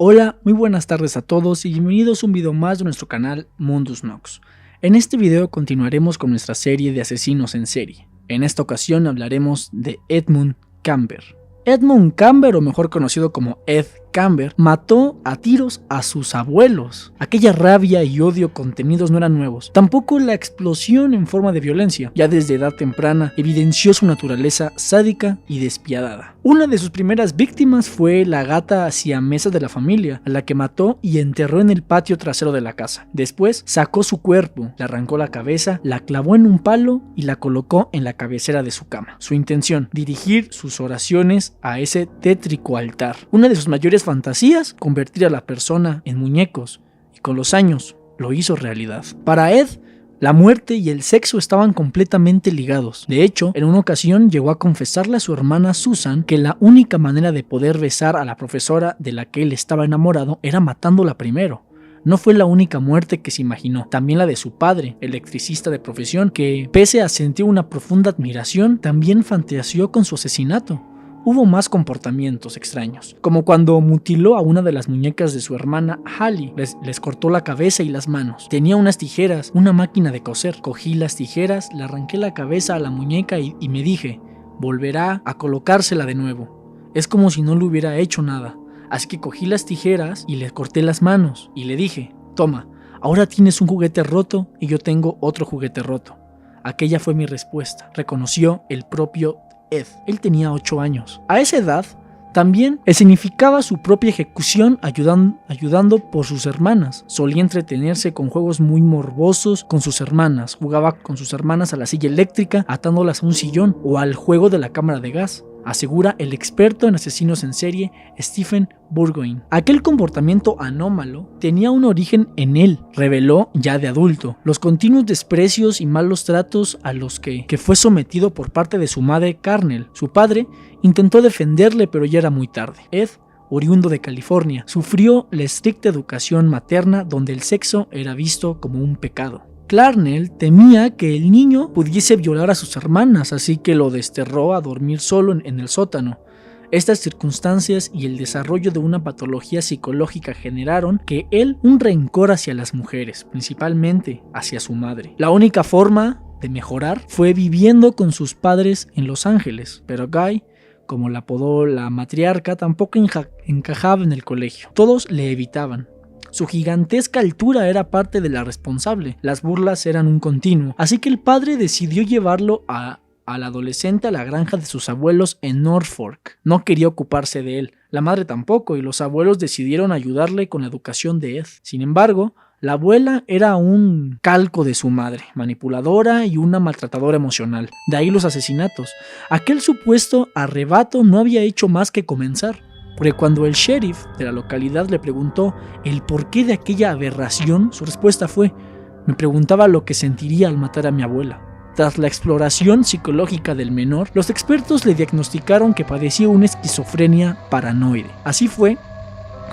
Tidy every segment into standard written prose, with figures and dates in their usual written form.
Hola, muy buenas tardes a todos y bienvenidos a un video más de nuestro canal Mundus Nox. En este video continuaremos con nuestra serie de asesinos en serie. En esta ocasión hablaremos de Edmund Kemper. Edmund Kemper, o mejor conocido como Ed Kemper, mató a tiros a sus abuelos. Aquella rabia y odio contenidos no eran nuevos, tampoco la explosión en forma de violencia. Ya desde edad temprana evidenció su naturaleza sádica y despiadada. Una de sus primeras víctimas fue la gata siamesa de la familia, a la que mató y enterró en el patio trasero de la casa. Después sacó su cuerpo, le arrancó la cabeza, la clavó en un palo y la colocó en la cabecera de su cama. Su intención: dirigir sus oraciones a ese tétrico altar. Una de sus mayores fantasías: convertir a la persona en muñecos, y con los años lo hizo realidad. Para Ed, la muerte y el sexo estaban completamente ligados. De hecho, en una ocasión llegó a confesarle a su hermana Susan que la única manera de poder besar a la profesora de la que él estaba enamorado era matándola primero. No fue la única muerte que se imaginó, también la de su padre, electricista de profesión, que pese a sentir una profunda admiración, también fantaseó con su asesinato. Hubo más comportamientos extraños, como cuando mutiló a una de las muñecas de su hermana Hallie, les cortó la cabeza y las manos. Tenía unas tijeras, una máquina de coser. Cogí las tijeras, le arranqué la cabeza a la muñeca y me dije: volverá a colocársela de nuevo. Es como si no le hubiera hecho nada. Así que cogí las tijeras y le corté las manos y le dije: toma, ahora tienes un juguete roto y yo tengo otro juguete roto. Aquella fue mi respuesta, reconoció el propio Ed. Él tenía 8 años. A esa edad también significaba su propia ejecución ayudando por sus hermanas. Solía entretenerse con juegos muy morbosos con sus hermanas. Jugaba con sus hermanas a la silla eléctrica atándolas a un sillón o al juego de la cámara de gas, asegura el experto en asesinos en serie Stephen Burgoyne. Aquel comportamiento anómalo tenía un origen en él, reveló ya de adulto. Los continuos desprecios y malos tratos a los que fue sometido por parte de su madre Carnell. Su padre intentó defenderle, pero ya era muy tarde. Ed, oriundo de California, sufrió la estricta educación materna donde el sexo era visto como un pecado. Carnell temía que el niño pudiese violar a sus hermanas, así que lo desterró a dormir solo en el sótano. Estas circunstancias y el desarrollo de una patología psicológica generaron que él un rencor hacia las mujeres, principalmente hacia su madre. La única forma de mejorar fue viviendo con sus padres en Los Ángeles, pero Guy, como la apodó la matriarca, tampoco encajaba en el colegio. Todos le evitaban. Su gigantesca altura era parte de la responsable, las burlas eran un continuo, así que el padre decidió llevarlo al adolescente a la granja de sus abuelos en Norfolk. No quería ocuparse de él, la madre tampoco, y los abuelos decidieron ayudarle con la educación de Ed. Sin embargo, la abuela era un calco de su madre, manipuladora y una maltratadora emocional. De ahí los asesinatos. Aquel supuesto arrebato no había hecho más que comenzar. Porque cuando el sheriff de la localidad le preguntó el porqué de aquella aberración, su respuesta fue: me preguntaba lo que sentiría al matar a mi abuela. Tras la exploración psicológica del menor, los expertos le diagnosticaron que padecía una esquizofrenia paranoide. Así fue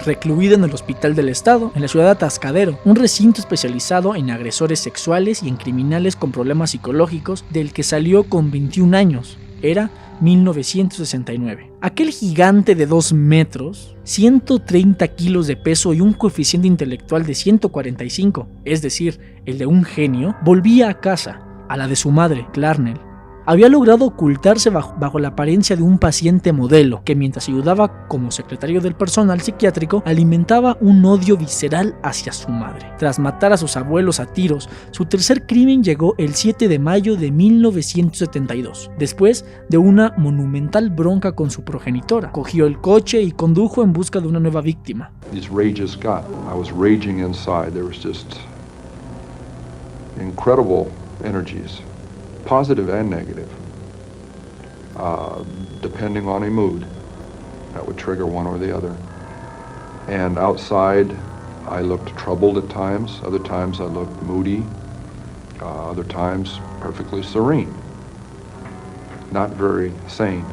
recluido en el hospital del estado, en la ciudad de Atascadero, un recinto especializado en agresores sexuales y en criminales con problemas psicológicos, del que salió con 21 años. Era 1969. Aquel gigante de 2 metros, 130 kilos de peso y un coeficiente intelectual de 145, es decir, el de un genio, volvía a casa, a la de su madre, Carnell. Había logrado ocultarse bajo la apariencia de un paciente modelo, que mientras ayudaba como secretario del personal psiquiátrico, alimentaba un odio visceral hacia su madre. Tras matar a sus abuelos a tiros, su tercer crimen llegó el 7 de mayo de 1972, después de una monumental bronca con su progenitora. Cogió el coche y condujo en busca de una nueva víctima. These rages got. I was raging inside. There was just incredible energies. Positive and negative, depending on a mood that would trigger one or the other. And outside, I looked troubled at times. Other times I looked moody. Other times perfectly serene. Not very sane.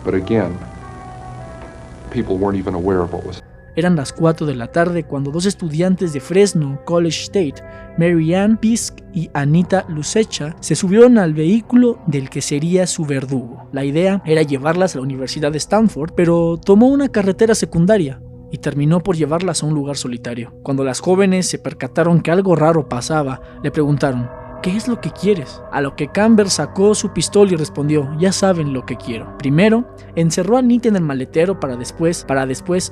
But again, people weren't even aware of what was. Eran las 4 de la tarde cuando 2 estudiantes de Fresno College State, Mary Ann Pisk y Anita Lucecha, se subieron al vehículo del que sería su verdugo. La idea era llevarlas a la Universidad de Stanford, pero tomó una carretera secundaria. y terminó por llevarlas a un lugar solitario. Cuando las jóvenes se percataron que algo raro pasaba, le preguntaron: ¿qué es lo que quieres? A lo que Kemper sacó su pistola y respondió: ya saben lo que quiero. Primero, encerró a Anita en el maletero para después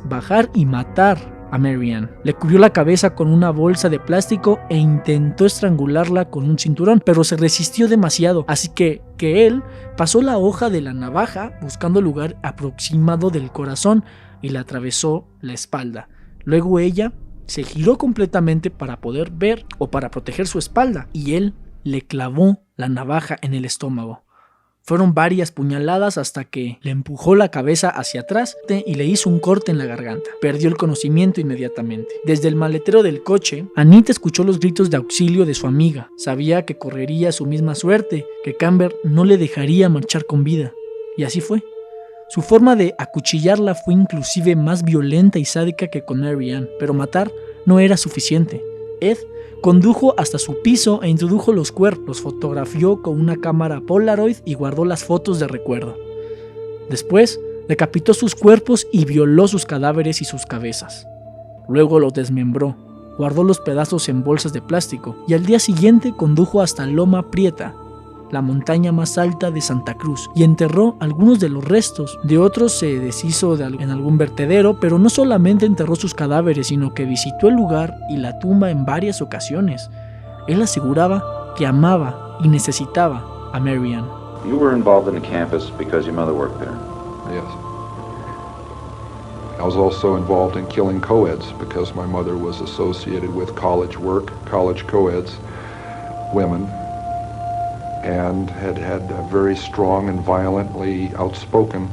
bajar y matar a Mary Ann. Le cubrió la cabeza con una bolsa de plástico e intentó estrangularla con un cinturón, pero se resistió demasiado, así que él pasó la hoja de la navaja buscando el lugar aproximado del corazón y le atravesó la espalda. Luego ella se giró completamente para poder ver o para proteger su espalda, y él le clavó la navaja en el estómago. Fueron varias puñaladas hasta que le empujó la cabeza hacia atrás y le hizo un corte en la garganta. Perdió el conocimiento inmediatamente. Desde el maletero del coche, Anita escuchó los gritos de auxilio de su amiga. Sabía que correría su misma suerte, que Kemper no le dejaría marchar con vida. Y así fue. Su forma de acuchillarla fue inclusive más violenta y sádica que con Mary Ann, pero matar no era suficiente. Ed condujo hasta su piso e introdujo los cuerpos, los fotografió con una cámara Polaroid y guardó las fotos de recuerdo. Después, decapitó sus cuerpos y violó sus cadáveres y sus cabezas. Luego los desmembró, guardó los pedazos en bolsas de plástico y al día siguiente condujo hasta Loma Prieta, la montaña más alta de Santa Cruz, y enterró algunos de los restos. De otros se deshizo en algún vertedero, pero no solamente enterró sus cadáveres, sino que visitó el lugar y la tumba en varias ocasiones. Él aseguraba que amaba y necesitaba a Mary Ann. You were involved in the campus because your mother worked there. Yes. I was also involved in killing co-eds because my mother was associated with college work, college co-eds, women, and had a very strong and violently outspoken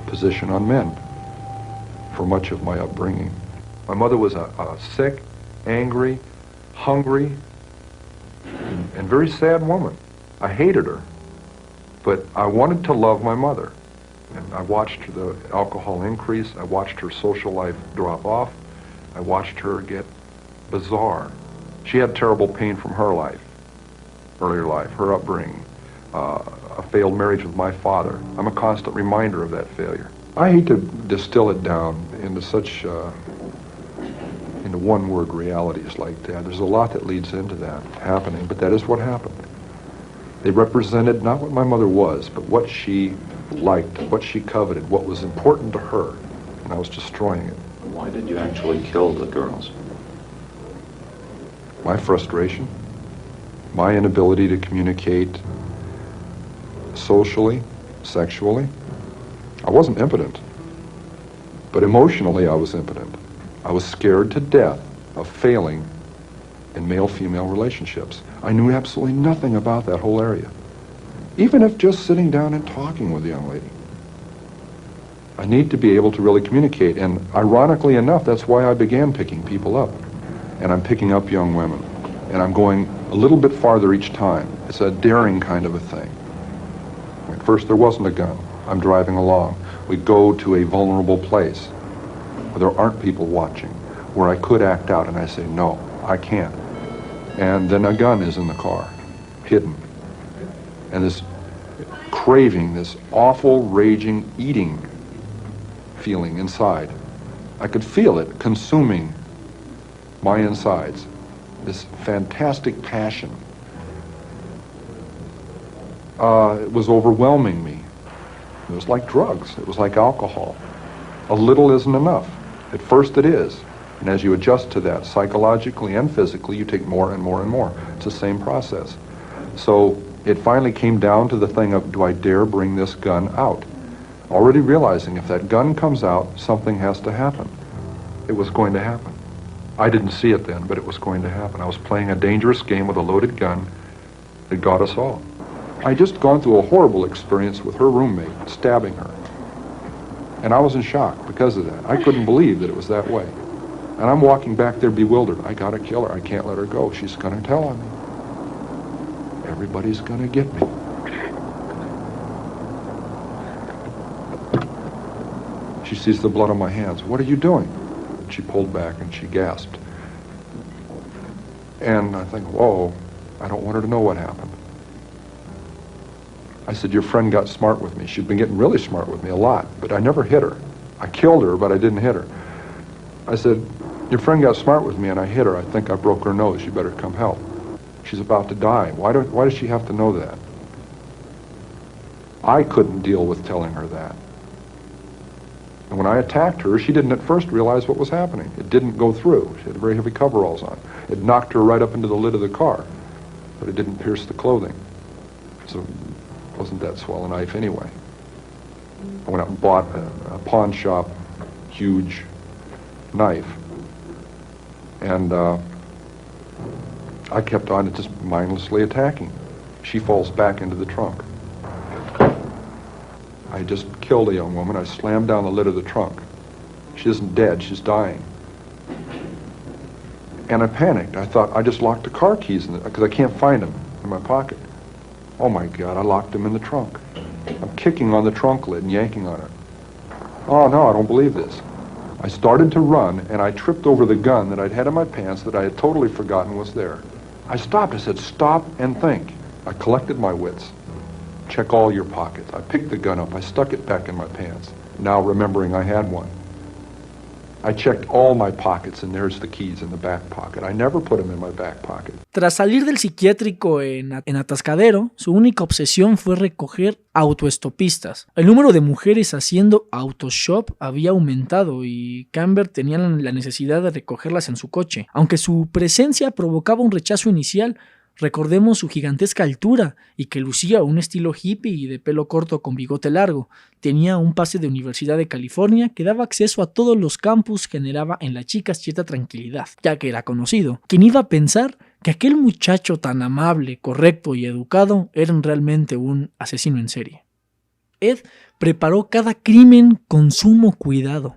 position on men for much of my upbringing. My mother was a sick, angry, hungry, and very sad woman. I hated her, but I wanted to love my mother. And I watched the alcohol increase. I watched her social life drop off. I watched her get bizarre. She had terrible pain from her life. Earlier life, her upbringing, a failed marriage with my father. I'm a constant reminder of that failure. I hate to distill it down into such, into one-word realities like that. There's a lot that leads into that happening, but that is what happened. They represented not what my mother was, but what she liked, what she coveted, what was important to her, and I was destroying it. Why did you actually kill the girls? My frustration. My inability to communicate socially, sexually. I wasn't impotent, but emotionally I was impotent. I was scared to death of failing in male-female relationships. I knew absolutely nothing about that whole area, even if just sitting down and talking with a young lady. I need to be able to really communicate, and ironically enough, that's why I began picking people up. And I'm picking up young women, and I'm going a little bit farther each time. It's a daring kind of a thing. At first there wasn't a gun. I'm driving along. We go to a vulnerable place where there aren't people watching, where I could act out, and I say, no, I can't. And then a gun is in the car, hidden. And this craving, this awful, raging, eating feeling inside. I could feel it consuming my insides. This fantastic passion. It was overwhelming me. It was like drugs. It was like alcohol. A little isn't enough. At first it is. And as you adjust to that psychologically and physically, you take more and more and more. It's the same process. So it finally came down to the thing of, do I dare bring this gun out? Already realizing if that gun comes out, something has to happen. It was going to happen. I didn't see it then, but it was going to happen. I was playing a dangerous game with a loaded gun that got us all. I just gone through a horrible experience with her roommate, stabbing her. And I was in shock because of that. I couldn't believe that it was that way. And I'm walking back there bewildered. I gotta kill her. I can't let her go. She's gonna tell on me. Everybody's gonna get me. She sees the blood on my hands. What are you doing? She pulled back and she gasped. And I think, whoa, I don't want her to know what happened. I said, your friend got smart with me. She'd been getting really smart with me a lot, but I never hit her. I killed her, but I didn't hit her. I said, your friend got smart with me and I hit her. I think I broke her nose. You better come help. She's about to die. Why does she have to know that? I couldn't deal with telling her that. And when I attacked her, she didn't at first realize what was happening. It didn't go through. She had very heavy coveralls on. It knocked her right up into the lid of the car, but it didn't pierce the clothing. So it wasn't that swell a knife anyway. I went out and bought a pawn shop huge knife. And I kept on just mindlessly attacking. She falls back into the trunk. I just killed a young woman. I slammed down the lid of the trunk. She isn't dead, she's dying. And I panicked. I thought I just locked the car keys in it because I can't find them in my pocket. Oh my God, I locked them in the trunk. I'm kicking on the trunk lid and yanking on it. Oh no, I don't believe this. I started to run and I tripped over the gun that I'd had in my pants that I had totally forgotten was there. I stopped. I said, stop and think. I collected my wits. Check all your pockets. I picked the gun up. I stuck it back in my pants, now remembering I had one. I checked all my pockets and there's the keys in the back pocket. I never put them in my back pocket. Tras salir del psiquiátrico en Atascadero, su única obsesión fue recoger autoestopistas. El número de mujeres haciendo autoshop había aumentado y Kemper tenía la necesidad de recogerlas en su coche. Aunque su presencia provocaba un rechazo inicial, recordemos su gigantesca altura y que lucía un estilo hippie y de pelo corto con bigote largo. Tenía un pase de Universidad de California que daba acceso a todos los campus, generaba en la chica cierta tranquilidad, ya que era conocido. ¿Quién iba a pensar que aquel muchacho tan amable, correcto y educado era realmente un asesino en serie? Ed preparó cada crimen con sumo cuidado.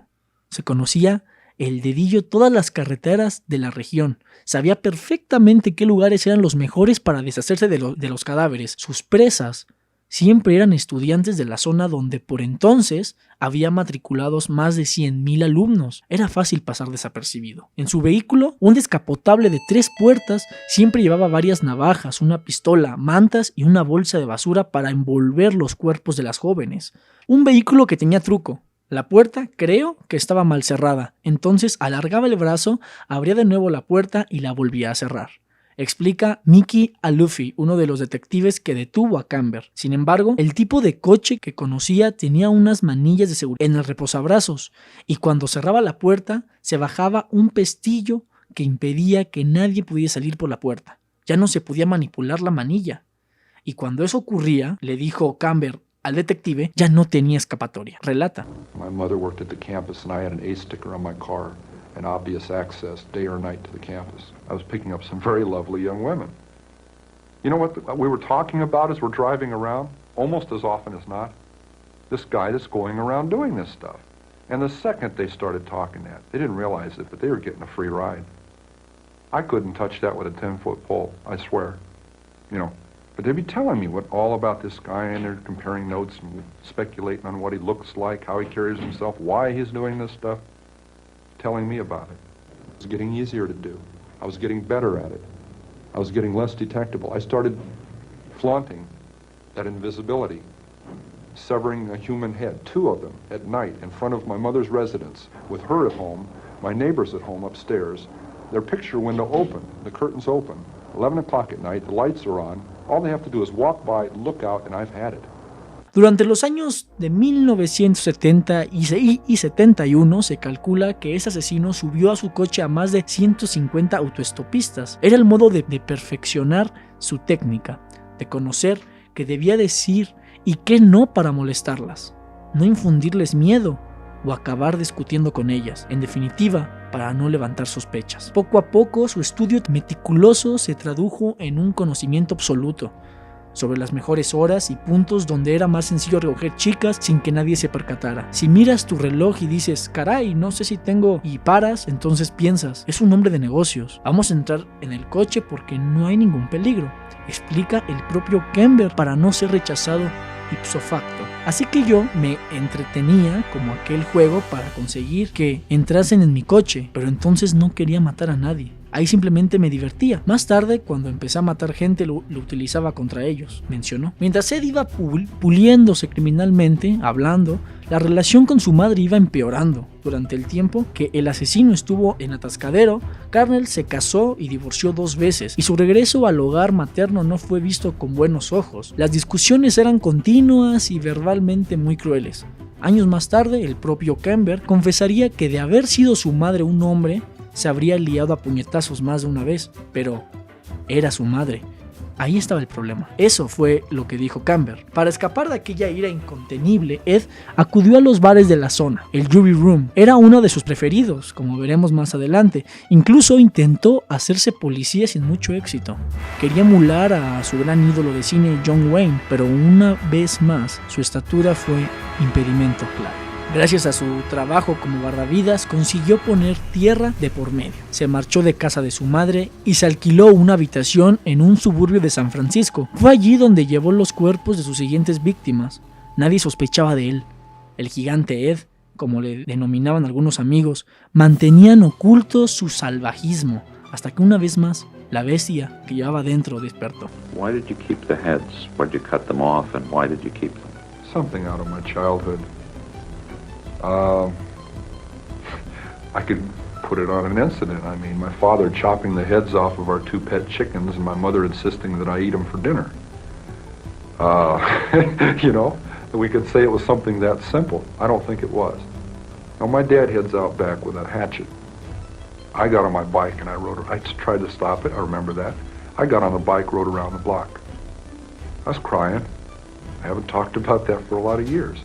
Se conocía el dedillo todas las carreteras de la región. Sabía perfectamente qué lugares eran los mejores para deshacerse de los cadáveres. Sus presas siempre eran estudiantes de la zona donde por entonces había matriculados más de 100,000 alumnos. Era fácil pasar desapercibido. En su vehículo, un descapotable de 3 puertas, siempre llevaba varias navajas, una pistola, mantas y una bolsa de basura para envolver los cuerpos de las jóvenes. Un vehículo que tenía truco. La puerta, creo que estaba mal cerrada, entonces alargaba el brazo, abría de nuevo la puerta y la volvía a cerrar. Explica Mickey Alufi, uno de los detectives que detuvo a Kemper. Sin embargo, el tipo de coche que conocía tenía unas manillas de seguridad en el reposabrazos y cuando cerraba la puerta se bajaba un pestillo que impedía que nadie pudiera salir por la puerta. Ya no se podía manipular la manilla. Y cuando eso ocurría, le dijo Kemper al detective, ya no tenía escapatoria. Relata. My mother worked at the campus and I had an A sticker on my car and obvious access day or night to the campus. I was picking up some very lovely young women. You know what we were talking about as we're driving around? Almost as often as not. This guy that's going around doing this stuff. And the second they started talking that, they didn't realize it, but they were getting a free ride. I couldn't touch that with a 10-foot pole, I swear. You know. But they'd be telling me all about this guy, and they're comparing notes and speculating on what he looks like, how he carries himself, why he's doing this stuff, telling me about it. It was getting easier to do. I was getting better at it. I was getting less detectable. I started flaunting that invisibility, severing a human head, 2 of them, at night in front of my mother's residence, with her at home, my neighbors at home upstairs, their picture window open, the curtains open, 11 o'clock at night, the lights are on. All they have to do is walk by, look out, and I've had it. Durante los años de 1970 y 71 se calcula que ese asesino subió a su coche a más de 150 autoestopistas. Era el modo de perfeccionar su técnica, de conocer qué debía decir y qué no para molestarlas, no infundirles miedo o acabar discutiendo con ellas. En definitiva, para no levantar sospechas. Poco a poco, su estudio meticuloso se tradujo en un conocimiento absoluto sobre las mejores horas y puntos donde era más sencillo recoger chicas sin que nadie se percatara. Si miras tu reloj y dices, caray, no sé si tengo, y paras, entonces piensas, es un hombre de negocios. Vamos a entrar en el coche porque no hay ningún peligro, explica el propio Kemper para no ser rechazado ipso facto. Así que yo me entretenía como aquel juego para conseguir que entrasen en mi coche, pero entonces no quería matar a nadie. ahí simplemente me divertía. Más tarde, cuando empecé a matar gente, lo utilizaba contra ellos, mencionó. Mientras Ed iba puliéndose criminalmente, hablando, la relación con su madre iba empeorando. Durante el tiempo que el asesino estuvo en Atascadero, Carnell se casó y divorció 2 veces, y su regreso al hogar materno no fue visto con buenos ojos. Las discusiones eran continuas y verbalmente muy crueles. Años más tarde, el propio Kemper confesaría que de haber sido su madre un hombre, se habría liado a puñetazos más de una vez, pero era su madre. Ahí estaba el problema. Eso fue lo que dijo Kemper. Para escapar de aquella ira incontenible, Ed acudió a los bares de la zona. El Jury Room era uno de sus preferidos, como veremos más adelante. Incluso intentó hacerse policía sin mucho éxito. Quería emular a su gran ídolo de cine John Wayne, pero una vez más su estatura fue impedimento claro. Gracias a su trabajo como guardavidas, consiguió poner tierra de por medio. Se marchó de casa de su madre y se alquiló una habitación en un suburbio de San Francisco. Fue allí donde llevó los cuerpos de sus siguientes víctimas. Nadie sospechaba de él. El gigante Ed, como le denominaban algunos amigos, mantenían oculto su salvajismo, hasta que una vez más, la bestia que llevaba dentro despertó. Why did you keep the heads? Why did you cut them off and why did you keep them? Something out of my childhood. I could put it on an incident. I mean, my father chopping the heads off of our 2 pet chickens and my mother insisting that I eat them for dinner. You know, we could say it was something that simple. I don't think it was. Now, my dad heads out back with a hatchet. I got on my bike and I tried to stop it. I remember that. I got on the bike, rode around the block. I was crying. I haven't talked about that for a lot of years.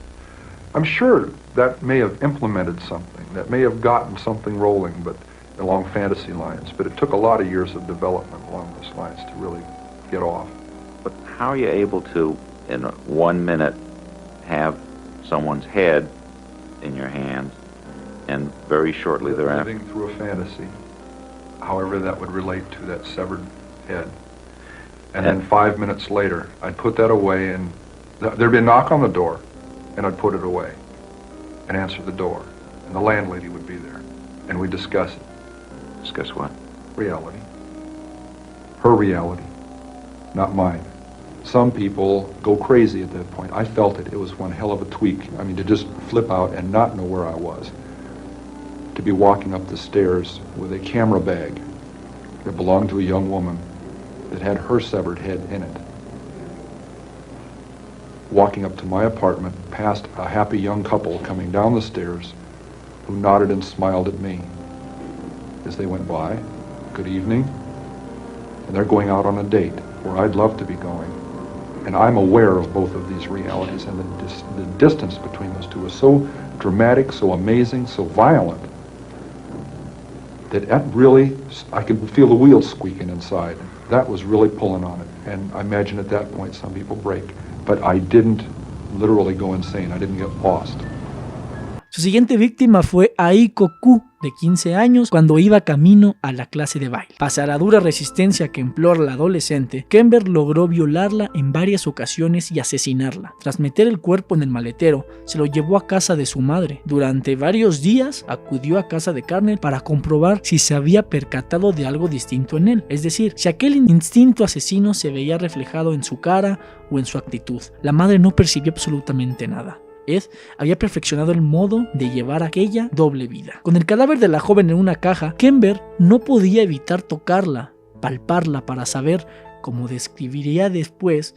I'm sure that may have implemented something, that may have gotten something rolling, but along fantasy lines. But it took a lot of years of development along those lines to really get off. But how are you able to, in 1 minute, have someone's head in your hands, and very shortly thereafter? Living through a fantasy, however that would relate to that severed head. And then 5 minutes later, I'd put that away, and there'd be a knock on the door, and I'd put it away and answer the door, and the landlady would be there, and we'd discuss it. Discuss what? Reality. Her reality, not mine. Some people go crazy at that point. I felt it. It was one hell of a tweak. I mean, to just flip out and not know where I was. To be walking up the stairs with a camera bag that belonged to a young woman that had her severed head in it. Walking up to my apartment, past a happy young couple coming down the stairs who nodded and smiled at me as they went by. Good evening. And they're going out on a date where I'd love to be going. And I'm aware of both of these realities, and the distance between those two is so dramatic, so amazing, so violent, that really, I could feel the wheels squeaking inside. That was really pulling on it. And I imagine at that point some people break. But I didn't literally go insane. I didn't get lost. Su siguiente víctima fue Aiko Ku, de 15 años, cuando iba camino a la clase de baile. Pese a la dura resistencia que implora la adolescente, Kemper logró violarla en varias ocasiones y asesinarla. Tras meter el cuerpo en el maletero, se lo llevó a casa de su madre. Durante varios días acudió a casa de Carnell para comprobar si se había percatado de algo distinto en él, es decir, si aquel instinto asesino se veía reflejado en su cara o en su actitud. La madre no percibió absolutamente nada. Ed había perfeccionado el modo de llevar aquella doble vida. Con el cadáver de la joven en una caja, Kemper no podía evitar tocarla, palparla para saber, como describiría después,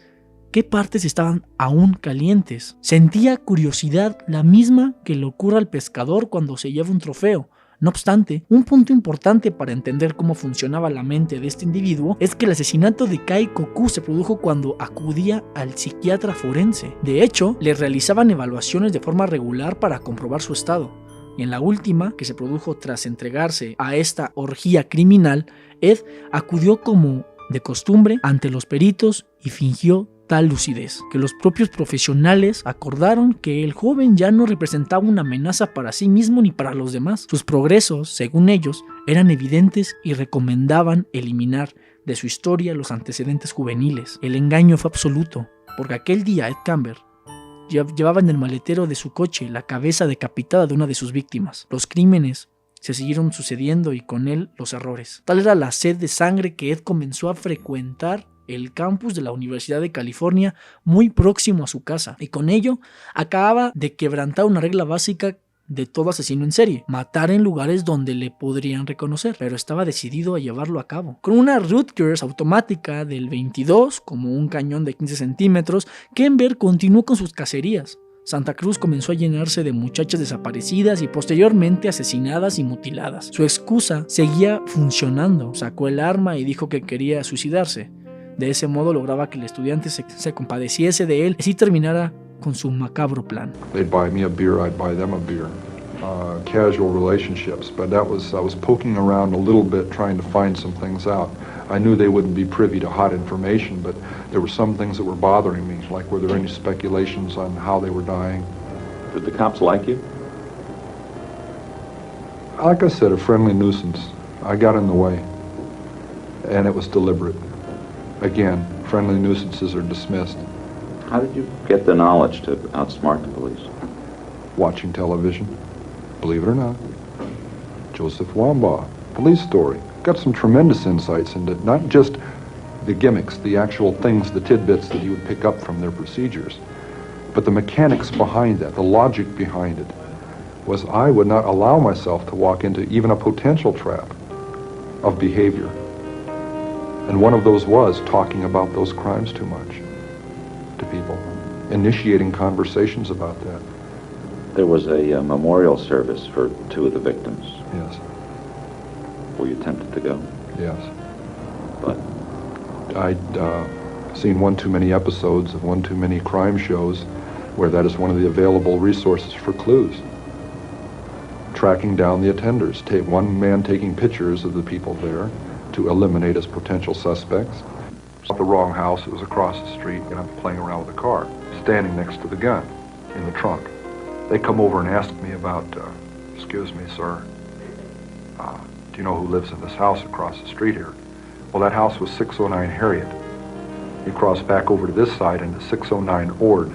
qué partes estaban aún calientes. Sentía curiosidad, la misma que le ocurre al pescador cuando se lleva un trofeo. No obstante, un punto importante para entender cómo funcionaba la mente de este individuo es que el asesinato de Aiko Ku se produjo cuando acudía al psiquiatra forense. De hecho, le realizaban evaluaciones de forma regular para comprobar su estado. Y en la última, que se produjo tras entregarse a esta orgía criminal, Ed acudió como de costumbre ante los peritos y fingió tal lucidez, que los propios profesionales acordaron que el joven ya no representaba una amenaza para sí mismo ni para los demás. Sus progresos, según ellos, eran evidentes y recomendaban eliminar de su historia los antecedentes juveniles. El engaño fue absoluto, porque aquel día Ed Kemper llevaba en el maletero de su coche la cabeza decapitada de una de sus víctimas. Los crímenes se siguieron sucediendo y con él los errores. Tal era la sed de sangre que Ed comenzó a frecuentar el campus de la Universidad de California muy próximo a su casa, y con ello acababa de quebrantar una regla básica de todo asesino en serie: matar en lugares donde le podrían reconocer, pero estaba decidido a llevarlo a cabo. Con una Rutgers automática del 22 como un cañón de 15 centímetros, Kemper continuó con sus cacerías. Santa Cruz comenzó a llenarse de muchachas desaparecidas y posteriormente asesinadas y mutiladas. Su excusa seguía funcionando: sacó el arma y dijo que quería suicidarse. De ese modo lograba que el estudiante se compadeciese de él y así terminara con su macabro plan. They'd buy me a beer, I'd buy them a beer. Casual relationships, but I was poking around a little bit trying to find some things out. I knew they wouldn't be privy to hot information, but there were some things that were bothering me, like were there any speculations on how they were dying. Did the cops like you? Like I said, a friendly nuisance. I got in the way, and it was deliberate. Again, friendly nuisances are dismissed. How did you get the knowledge to outsmart the police? Watching television, believe it or not. Joseph Wambaugh, police story. Got some tremendous insights into not just the gimmicks, the actual things, the tidbits that you would pick up from their procedures, but the mechanics behind that, the logic behind it, was I would not allow myself to walk into even a potential trap of behavior. And one of those was talking about those crimes too much to people, initiating conversations about that. There was a memorial service for 2 of the victims. Yes. Were you tempted to go? Yes. But I'd seen one too many episodes of one too many crime shows where that is one of the available resources for clues. Tracking down the attenders, one man taking pictures of the people there to eliminate as potential suspects. The wrong house, it was across the street, and I'm playing around with the car, standing next to the gun in the trunk. They come over and ask me about, excuse me, sir, do you know who lives in this house across the street here? Well, that house was 609 Harriet. You cross back over to this side into 609 Ord,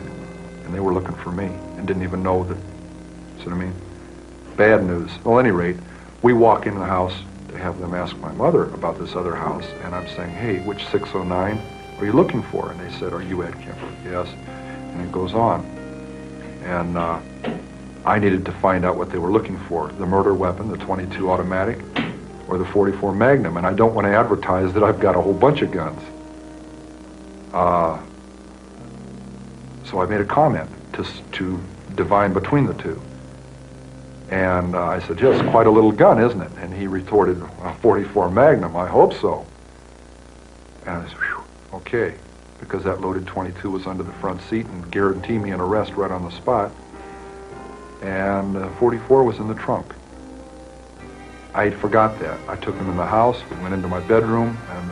and they were looking for me and didn't even know that, see what I mean? Bad news. Well, at any rate, we walk into the house to have them ask my mother about this other house, and I'm saying, hey, which 609 are you looking for? And they said, are you Ed Kemper? Yes. And it goes on. And I needed to find out what they were looking for, the murder weapon, the .22 automatic, or the .44 Magnum, and I don't want to advertise that I've got a whole bunch of guns. So I made a comment to divine between the two. And I said, yes, quite a little gun, isn't it? And he retorted, a .44 Magnum, I hope so. And I said, whew, okay, because that loaded .22 was under the front seat and guaranteed me an arrest right on the spot. And .44 was in the trunk. I forgot that. I took him in the house, we went into my bedroom, and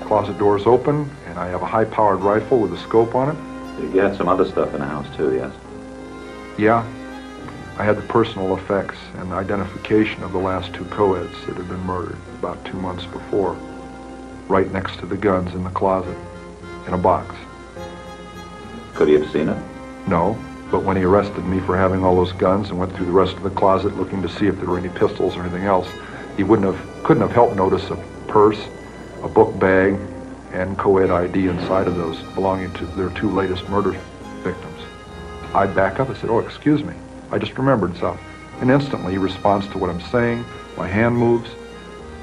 the closet door's open, and I have a high-powered rifle with a scope on it. you had some other stuff in the house too, yes? Yeah. I had the personal effects and identification of the last 2 co-eds that had been murdered about 2 months before, right next to the guns in the closet, in a box. Could he have seen it? No, but when he arrested me for having all those guns and went through the rest of the closet looking to see if there were any pistols or anything else, he couldn't have helped notice a purse, a book bag, and co-ed ID inside of those belonging to their 2 latest murder victims. I back up, I said, oh, excuse me. I just remembered something. And instantly he responds to what I'm saying. My hand moves.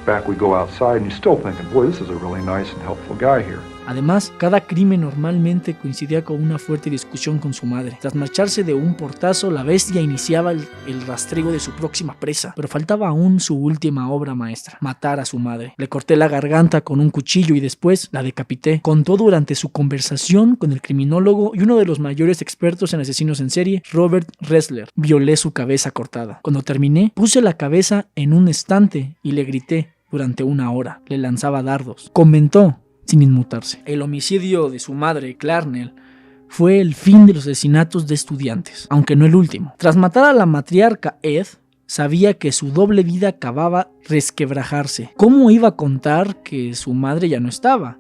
Back we go outside, and he's still thinking, boy, this is a really nice and helpful guy here. Además, cada crimen normalmente coincidía con una fuerte discusión con su madre. Tras marcharse de un portazo, la bestia iniciaba el rastreo de su próxima presa, pero faltaba aún su última obra maestra: matar a su madre. Le corté la garganta con un cuchillo y después la decapité. Contó durante su conversación con el criminólogo y uno de los mayores expertos en asesinos en serie, Robert Ressler. Violé su cabeza cortada. Cuando terminé, puse la cabeza en un estante y le grité durante 1 hora. Le lanzaba dardos. Comentó, sin inmutarse: el homicidio de su madre, Clarnell, fue el fin de los asesinatos de estudiantes, aunque no el último. Tras matar a la matriarca Ed, sabía que su doble vida acababa resquebrajarse. ¿Cómo iba a contar que su madre ya no estaba?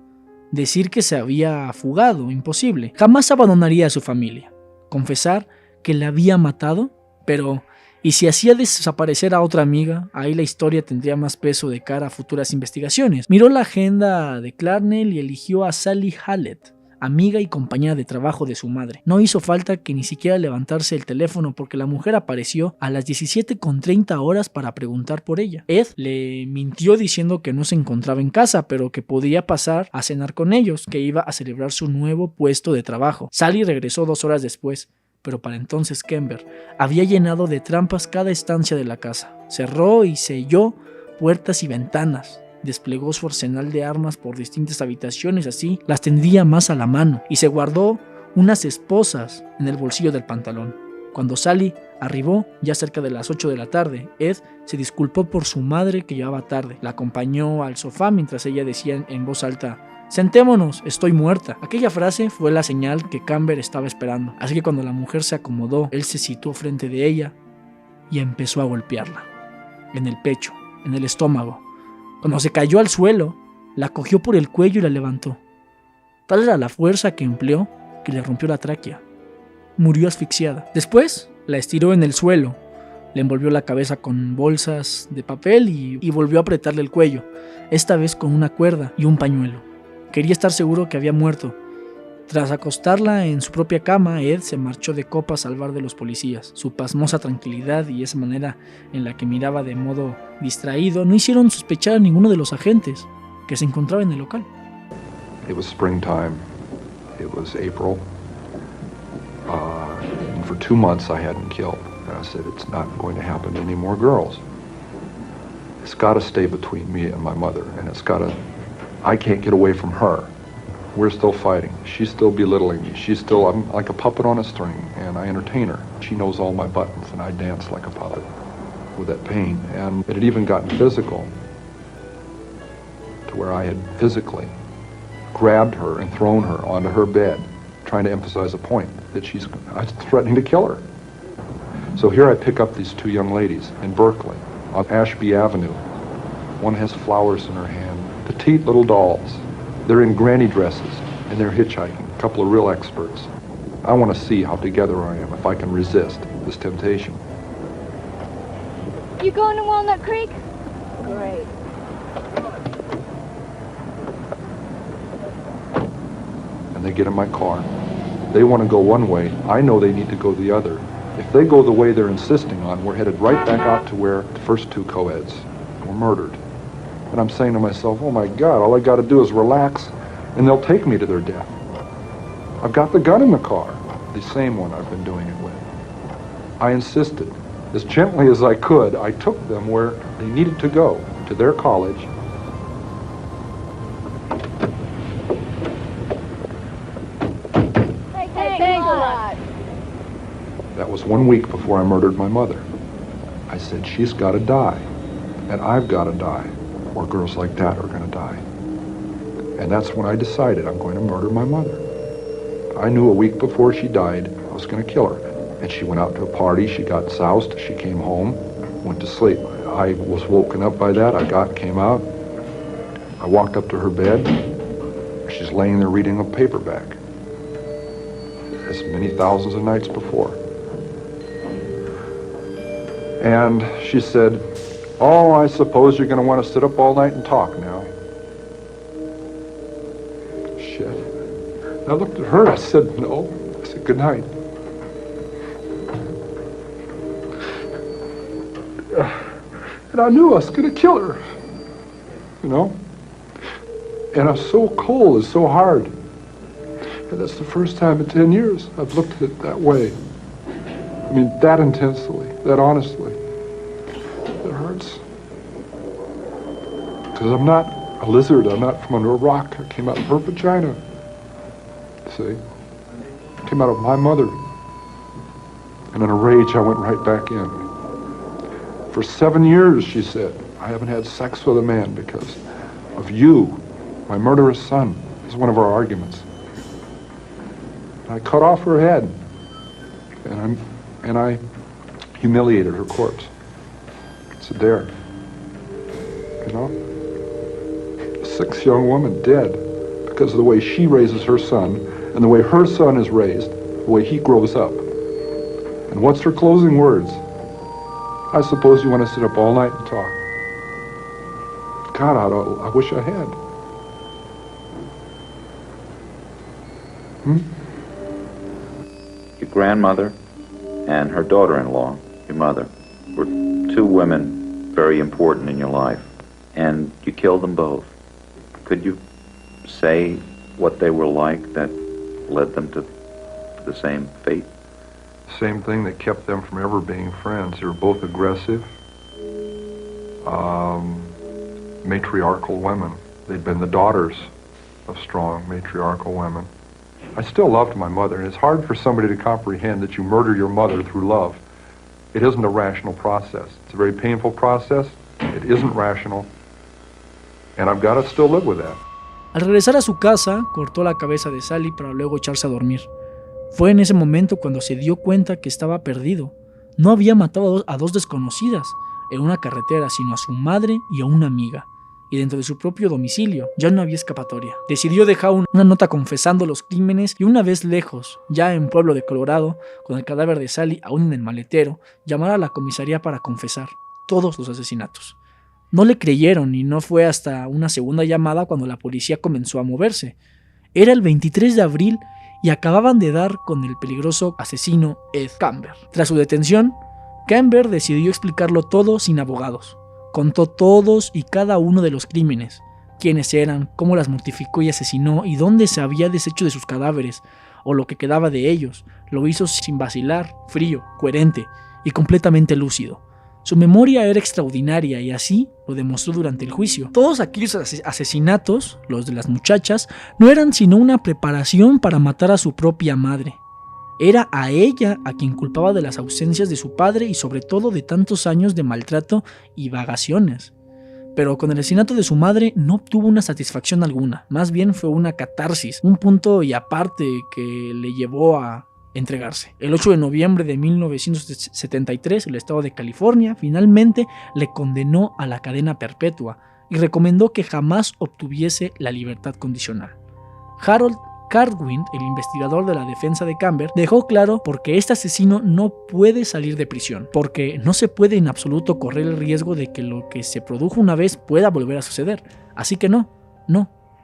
Decir que se había fugado, imposible. Jamás abandonaría a su familia. Confesar que la había matado, pero Y si hacía desaparecer a otra amiga, ahí la historia tendría más peso de cara a futuras investigaciones. Miró la agenda de Clarnell y eligió a Sally Hallett, amiga y compañera de trabajo de su madre. No hizo falta que ni siquiera levantarse el teléfono porque la mujer apareció a las 17:30 horas para preguntar por ella. Ed le mintió diciendo que no se encontraba en casa, pero que podía pasar a cenar con ellos, que iba a celebrar su nuevo puesto de trabajo. Sally regresó 2 horas después, pero para entonces Kemper había llenado de trampas cada estancia de la casa. Cerró y selló puertas y ventanas. Desplegó su arsenal de armas por distintas habitaciones, así las tendría más a la mano, y se guardó unas esposas en el bolsillo del pantalón. Cuando Sally arribó, ya cerca de las 8 de la tarde, Ed se disculpó por su madre que llegaba tarde. La acompañó al sofá mientras ella decía en voz alta: «Sentémonos, estoy muerta». Aquella frase fue la señal que Kemper estaba esperando, así que cuando la mujer se acomodó, él se situó frente de ella y empezó a golpearla, en el pecho, en el estómago. Cuando se cayó al suelo, la cogió por el cuello y la levantó. Tal era la fuerza que empleó que le rompió la tráquea. Murió asfixiada. Después la estiró en el suelo, le envolvió la cabeza con bolsas de papel y volvió a apretarle el cuello, esta vez con una cuerda y un pañuelo. Quería estar seguro que había muerto. Tras acostarla en su propia cama, Ed se marchó de copas al bar de los policías. Su pasmosa tranquilidad y esa manera en la que miraba de modo distraído no hicieron sospechar a ninguno de los agentes que se encontraba en el local. It was springtime. It was April. And for 2 months I hadn't killed. And I said, it's not going to happen to any more girls. It's got to stay between me and my mother. And it's got to... I can't get away from her. We're still fighting. She's still belittling me. I'm like a puppet on a string, and I entertain her. She knows all my buttons, and I dance like a puppet with that pain. And it had even gotten physical, to where I had physically grabbed her and thrown her onto her bed, trying to emphasize a point that I was threatening to kill her. So here I pick up these 2 young ladies in Berkeley, on Ashby Avenue. One has flowers in her hand, petite little dolls. They're in granny dresses, and they're hitchhiking, a couple of real experts. I want to see how together I am, if I can resist this temptation. You going to Walnut Creek? Great. And they get in my car. They want to go one way. I know they need to go the other. If they go the way they're insisting on, we're headed right back out to where the first 2 co-eds were murdered. And I'm saying to myself, oh my God, all I got to do is relax and they'll take me to their death. I've got the gun in the car, the same one I've been doing it with. I insisted, as gently as I could, I took them where they needed to go, to their college. Hey, thanks a lot. That was 1 week before I murdered my mother. I said, she's got to die, and I've got to die, or girls like that are going to die. And that's when I decided I'm going to murder my mother. I knew a week before she died I was going to kill her. And she went out to a party, she got soused, she came home, went to sleep. I was woken up by that, came out, I walked up to her bed, she's laying there reading a paperback, as many thousands of nights before. And she said, oh, I suppose you're going to want to sit up all night and talk now. Shit. And I looked at her, I said, no. I said, good night. And I knew I was going to kill her, you know? And I was so cold, it's so hard. And that's the first time in 10 years I've looked at it that way. I mean, that intensely, that honestly. It hurts. Because I'm not a lizard, I'm not from under a rock. I came out of her vagina. See? I came out of my mother. And in a rage, I went right back in. For 7 years, she said, I haven't had sex with a man because of you, my murderous son. Is one of our arguments. I cut off her head, and I humiliated her corpse. So there, you know, a 6 young woman dead because of the way she raises her son and the way her son is raised, the way he grows up. And what's her closing words? I suppose you want to sit up all night and talk. God, I wish I had. Your grandmother and her daughter-in-law, your mother, were two women very important in your life, and you killed them both. Could you say what they were like that led them to the same fate? Same thing that kept them from ever being friends. They were both aggressive, matriarchal women. They'd been the daughters of strong matriarchal women. I still loved my mother, and it's hard for somebody to comprehend that you murder your mother through love. It isn't a rational process. It's a very painful process. It isn't rational, and I've got to still live with that. Al regresar a su casa, cortó la cabeza de Sally para luego echarse a dormir. Fue en ese momento cuando se dio cuenta que estaba perdido. No había matado a dos desconocidas en una carretera, sino a su madre y a una amiga. Y dentro de su propio domicilio ya no había escapatoria. Decidió dejar una nota confesando los crímenes y una vez lejos, ya en Pueblo de Colorado, con el cadáver de Sally aún en el maletero, llamar a la comisaría para confesar todos los asesinatos. No le creyeron y no fue hasta una segunda llamada cuando la policía comenzó a moverse. Era el 23 de abril y acababan de dar con el peligroso asesino Kemper. Tras su detención, Kemper decidió explicarlo todo sin abogados. Contó todos y cada uno de los crímenes, quiénes eran, cómo las mortificó y asesinó y dónde se había deshecho de sus cadáveres o lo que quedaba de ellos. Lo hizo sin vacilar, frío, coherente y completamente lúcido. Su memoria era extraordinaria y así lo demostró durante el juicio. Todos aquellos asesinatos, los de las muchachas, no eran sino una preparación para matar a su propia madre. Era a ella a quien culpaba de las ausencias de su padre y sobre todo de tantos años de maltrato y vagaciones. Pero con el asesinato de su madre no obtuvo una satisfacción alguna, más bien fue una catarsis, un punto y aparte que le llevó a entregarse. El 8 de noviembre de 1973, el estado de California finalmente le condenó a la cadena perpetua y recomendó que jamás obtuviese la libertad condicional. Harold Cartwind, el investigador de la defensa de Kemper, dejó claro por qué este asesino no puede salir de prisión, porque no se puede en absoluto correr el riesgo de que lo que se produjo una vez pueda volver a suceder. Así que no,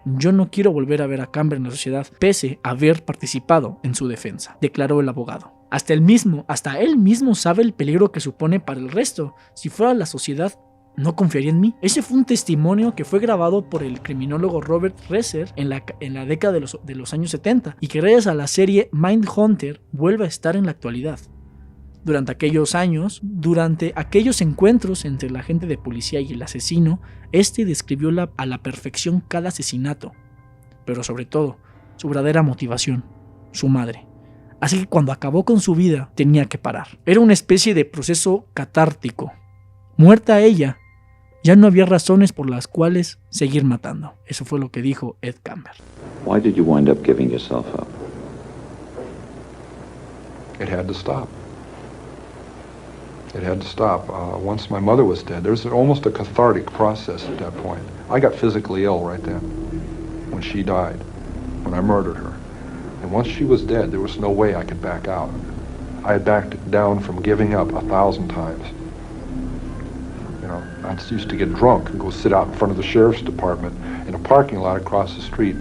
yo no quiero volver a ver a Kemper en la sociedad, pese a haber participado en su defensa, declaró el abogado. Hasta él mismo sabe el peligro que supone para el resto. Si fuera la sociedad, no confiaría en mí. Ese fue un testimonio que fue grabado por el criminólogo Robert Reser en la década de los años 70 y que gracias a la serie Mindhunter vuelve a estar en la actualidad. Durante aquellos años, durante aquellos encuentros entre el agente de policía y el asesino, describió a la perfección cada asesinato, pero sobre todo, su verdadera motivación, su madre. Así que cuando acabó con su vida, tenía que parar. Era una especie de proceso catártico. Muerta ella, ya no había razones por las cuales seguir matando. Eso fue lo que dijo Kemper. Why did you wind up giving yourself up? It had to stop. It had to stop. Once my mother was dead, there's almost a cathartic process at that point. I got physically ill right then, when she died, when I murdered her. And once she was dead, there was no way I could back out. I had backed down from giving up 1,000 times. You know, I used to get drunk and go sit out in front of the sheriff's department in a parking lot across the street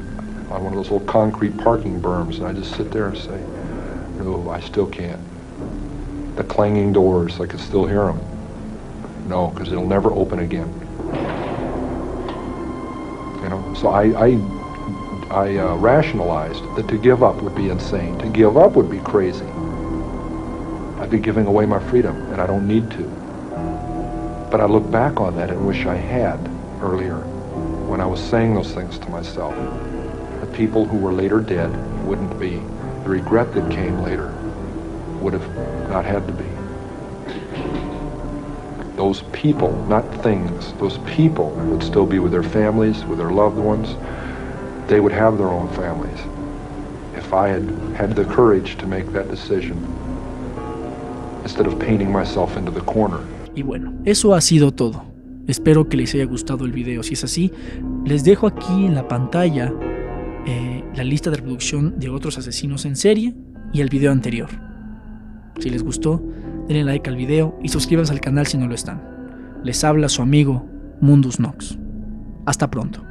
on one of those little concrete parking berms, and I just sit there and say, no, I still can't. The clanging doors, I could still hear them. No, because it'll never open again. You know, so I rationalized that to give up would be insane. To give up would be crazy. I'd be giving away my freedom, and I don't need to. But I look back on that and wish I had earlier, when I was saying those things to myself. The people who were later dead wouldn't be. The regret that came later would have not had to be. Those people, not things, those people would still be with their families, with their loved ones. They would have their own families. If I had had the courage to make that decision, instead of painting myself into the corner. Y bueno, eso ha sido todo. Espero que les haya gustado el video. Si es así, les dejo aquí en la pantalla la lista de reproducción de otros asesinos en serie y el video anterior. Si les gustó, denle like al video y suscríbanse al canal si no lo están. Les habla su amigo Mundus Nox. Hasta pronto.